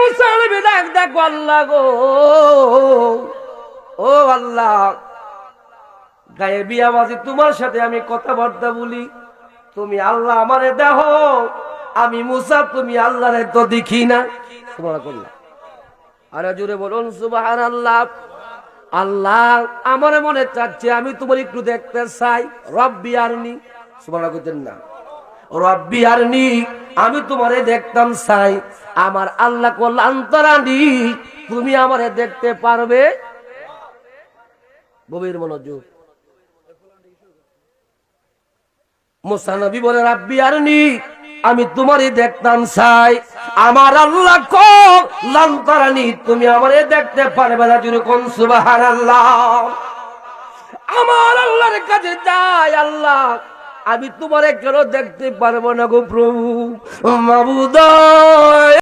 মুসা নবী ডাক দেখো আল্লাহ গো, ও আল্লাহ, গায়েবী আওয়াজে তোমার সাথে আমি কথাবার্তা বলি, তুমি আল্লাহ আমারে দেখো, আমি মুসা তুমি আল্লাহরে তো দেখি না। সুবহানাল্লাহ, আরে জোরে বলুন সুবহানাল্লাহ। আল্লাহ আমার মনে চাচ্ছে আমি তোমার একটু দেখতে চাই, রব্বি আরনি, সুবহানাল্লাহ কইতেন না, রব্বি আরনি, আমি তোমারে দেখতাম চাই। আমার আল্লাহ কল আন্তরানি, তুমি আমারে দেখতে পারবে? গভীর মনোযোগ। মুসা নবী বলে রাব্বি আরনি, আমি তোমারই দেখতাম চাই। আমার আল্লাহ কল লান্তরানি, তুমি আমারে দেখতে পারবে না। জোরে কোন সুবহানাল্লাহ। আমার আল্লাহর কাছে যাই, আল্লাহ আমি তোমারে কেন দেখতে পারবো না গো প্রভু, মাবুদ।